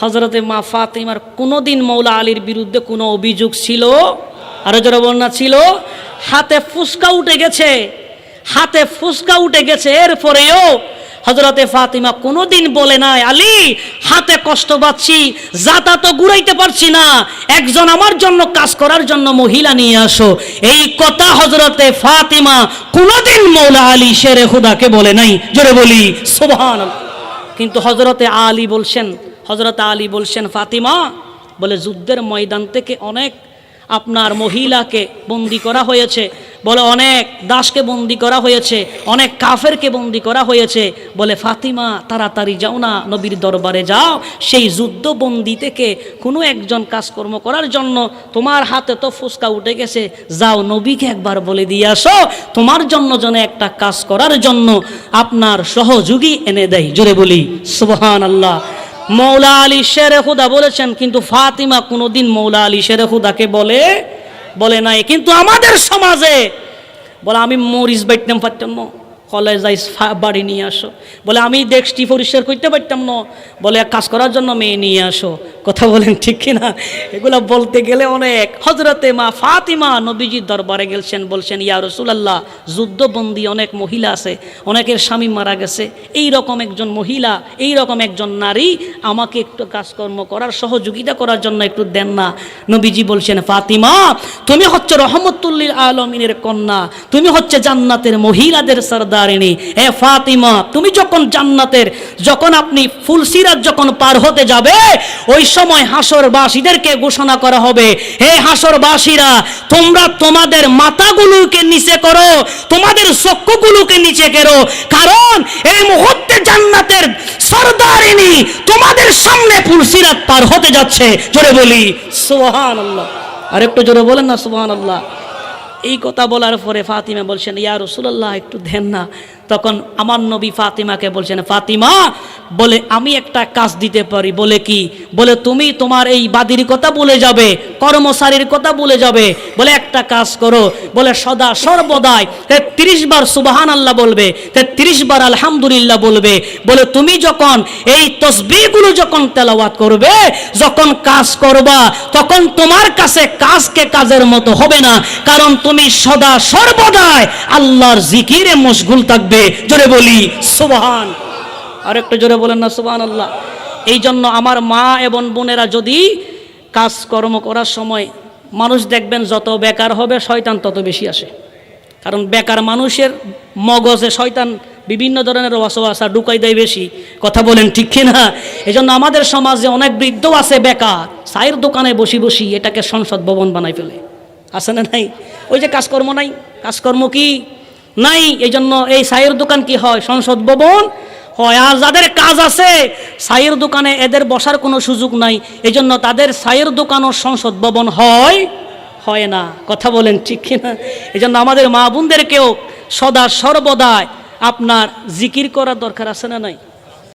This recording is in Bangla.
হযরতে মা ফাতিমার কোনোদিন মৌলা আলীর বিরুদ্ধে কোনো অভিযোগ ছিল? আরো জোরে বল না ছিল? হাতে ফুসকা উঠে গেছে, হাতে ফুসকা উঠে গেছে, এরপরেও হযরতে ফাতিমা কোনোদিন বলে নাই আলী হাতে কষ্ট পাচ্ছি, জাতা তো ঘুরাইতে পারছি না, একজন আমার জন্য কাজ করার জন্য মহিলা নিয়ে আসো। এই কথা হযরতে ফাতিমা কোনোদিন মৌলা আলী শেরে খুদাকে বলে নাই। জোরে বলি সুবহানাল্লাহ। কিন্তু হযরতে আলী বলছেন ফাতিমা, বলে যুদ্ধের ময়দান থেকে অনেক আপনার মহিলাকে বন্দি করা হয়েছে, বলে অনেক দাসকে বন্দি করা হয়েছে, অনেক কাফেরকে বন্দি করা হয়েছে। বলে ফাতিমা তাড়াতাড়ি যাও না, নবীর দরবারে যাও, সেই যুদ্ধবন্দি থেকে কোনো একজন কাজকর্ম করার জন্য, তোমার হাতে তো ফুসকা উঠে গেছে, যাও নবীকে একবার বলে দিয়ে আসো তোমার জন্য যেন একটা কাজ করার জন্য আপনার সহযোগী এনে দেয়। জোরে বলি সুবহানাল্লাহ। মৌলা আলী শেরে খুদা বলেছেন, কিন্তু ফাতিমা কোনোদিন মৌলা আলী শেরে খুদাকে বলে নাই। কিন্তু আমাদের সমাজে বলে আমি মরিচ বাইতাম পারতাম না, কলেজ যাই বাড়ি নিয়ে আসো, বলে আমি ডেস্কটি পরিষ্কার করতে পারতাম না, বলে কাজ করার জন্য মেয়ে নিয়ে আসো। কথা বলেন ঠিক কিনা? এগুলা বলতে গেলে অনেক। হযরতে মা ফাতিমা নবীজির দরবারে গেছেন, বলছেন ইয়া রাসূলুল্লাহ, যুদ্ধবন্দী অনেক মহিলা আছে, অনেকের স্বামী মারা গেছে, এই রকম একজন মহিলা, এই রকম একজন নারী আমাকে একটু কাজকর্ম করার সহযোগিতা করার জন্য একটু দেন না। নবীজি বলছেন ফাতিমা তুমি হচ্ছে রহমতুল্লিল আলামিনের কন্যা, তুমি হচ্ছে জান্নাতের মহিলাদের সরদারিনী। হে ফাতিমা তুমি যখন জান্নাতের, যখন আপনি ফুলসিরাত যখন পার হতে যাবে, ওই সময় হাসরবাসীদেরকে ঘোষণা করা হবে, হে হাসরবাসীরা তোমরা তোমাদের মাথাগুলোকে নিচে করো, তোমাদের চক্ষুগুলোকে নিচে করো, কারণ এই মুহূর্তে জান্নাতের সরদারিনী তোমাদের সামনে ফুলসিরাত পার হতে যাচ্ছে। জোরে বলি সুবহানাল্লাহ। আর একটু জোরে বলেন না সুবহানাল্লাহ। এই কথা বলার পরে ফাতিমা বলছেন ইয়া রাসূলুল্লাহ একটু দেন না। তখন আমার নবী ফাতিমাকে বলছেন ফাতিমা, বলে আমি একটা কাজ দিতে পারি। বলে কি? বলে তুমি তোমার এই বাদির কথা বলে যাবে, কর্মচারীর কথা বলে যাবে, বলে একটা কাজ করো, বলে সদা সর্বদাই 33 বার সুবহানাল্লাহ বলবে, 33 বার আলহামদুলিল্লাহ বলবে। বলে তুমি যখন এই তাসবিহগুলো যখন তেলাওয়াত করবে, যখন কাজ করবা, তখন তোমার কাছে কাজকে কাজের মতো হবে না, কারণ তুমি সদা সর্বদাই আল্লাহর জিকিরে মশগুল থাকবে। জোরে বলি সুবহান। আর একটু জোরে বলেন না সুবহানাল্লাহ। এই জন্য আমার মা এবং বোনেরা যদি কাজকর্ম করার সময়, মানুষ দেখবেন যত বেকার হবে শয়তান তত বেশি আসে, কারণ বেকার মানুষের মগজে শয়তান বিভিন্ন ধরনের ওয়াসওয়াসা ঢুকাই দেয় বেশি। কথা বলেন ঠিক কিনা? এই জন্য আমাদের সমাজে অনেক বৃদ্ধ আছে বেকার, চায়ের দোকানে বসি বসি এটাকে সংসদ ভবন বানাই ফেলে। আছে না নাই? ওই যে কাজকর্ম নাই, কাজকর্ম কি নাই, এই জন্য এই চায়ের দোকান কি হয়? সংসদ ভবন হয়। আর যাদের কাজ আছে চায়ের দোকানে এদের বসার কোনো সুযোগ নাই, এই জন্য তাদের চায়ের দোকানও সংসদ ভবন হয় না। কথা বলেন ঠিক কিনা? এই জন্য আমাদের মা বোনদেরকেও সদা সর্বদাই আপনার জিকির করার দরকার আছে না নাই?